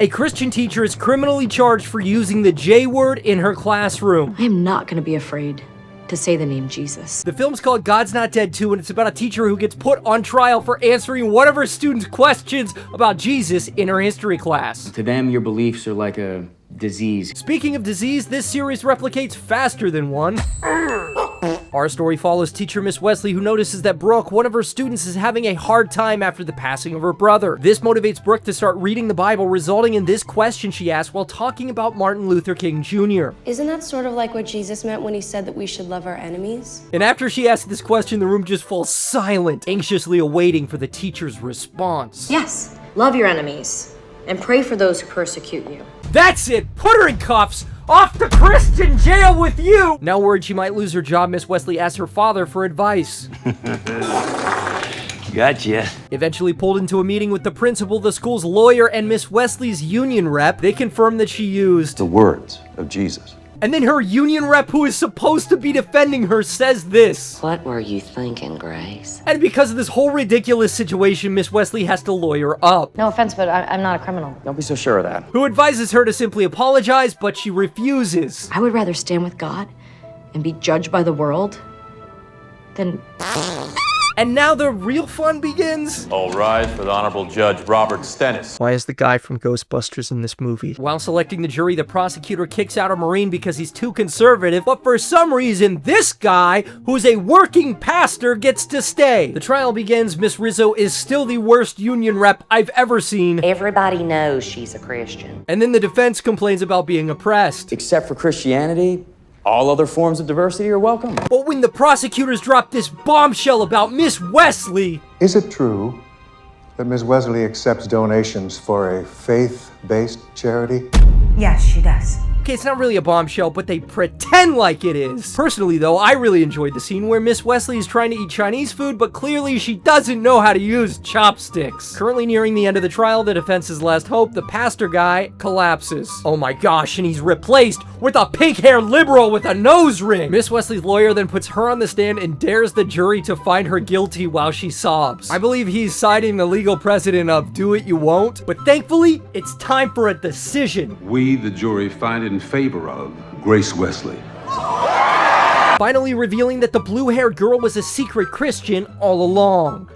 A Christian teacher is criminally charged for using the J word in her classroom. I am not going to be afraid to say the name Jesus. The film's called God's Not Dead 2, and it's about a teacher who gets put on trial for answering one of her students' questions about Jesus in her history class. To them, your beliefs are like a disease. Speaking of disease, this series replicates faster than one. Our story follows teacher Miss Wesley, who notices that Brooke, one of her students, is having a hard time after the passing of her brother. This motivates Brooke to start reading the Bible, resulting in this question she asked while talking about Martin Luther King Jr. Isn't that sort of like what Jesus meant when he said that we should love our enemies? And after she asks this question, the room just falls silent, anxiously awaiting for the teacher's response. Yes, love your enemies and pray for those who persecute you. That's it! Put her in cuffs! Off to Christian jail with you! Now worried she might lose her job, Miss Wesley asks her father for advice. Gotcha. Eventually pulled into a meeting with the principal, the school's lawyer, and Miss Wesley's union rep, they confirm that she used the words of Jesus. And then her union rep, who is supposed to be defending her, says this. What were you thinking, Grace? And because of this whole ridiculous situation, Miss Wesley has to lawyer up. No offense, but I'm not a criminal. Don't be so sure of that. Who advises her to simply apologize, but she refuses. I would rather stand with God and be judged by the world than... And now the real fun begins. All rise for the Honorable Judge Robert Stennis. Why is the guy from Ghostbusters in this movie? While selecting the jury, the prosecutor kicks out a Marine because he's too conservative, but for some reason, this guy, who's a working pastor, gets to stay. The trial begins. Miss Rizzo is still the worst union rep I've ever seen. Everybody knows she's a Christian. And then the defense complains about being oppressed. Except for Christianity, all other forms of diversity are welcome. But when the prosecutors drop this bombshell about Miss Wesley... Is it true that Ms. Wesley accepts donations for a faith-based charity? Yes, she does. Okay, it's not really a bombshell, but they pretend like it is. Personally, though, I really enjoyed the scene where Miss Wesley is trying to eat Chinese food, but clearly she doesn't know how to use chopsticks. Currently nearing the end of the trial, the defense's last hope, the pastor guy, collapses. Oh my gosh, and he's replaced with a pink-haired liberal with a nose ring. Miss Wesley's lawyer then puts her on the stand and dares the jury to find her guilty while she sobs. I believe he's citing the legal precedent of do it, you won't, but thankfully, it's time for a decision. We, the jury, find in favor of Grace Wesley. Finally revealing that the blue-haired girl was a secret Christian all along.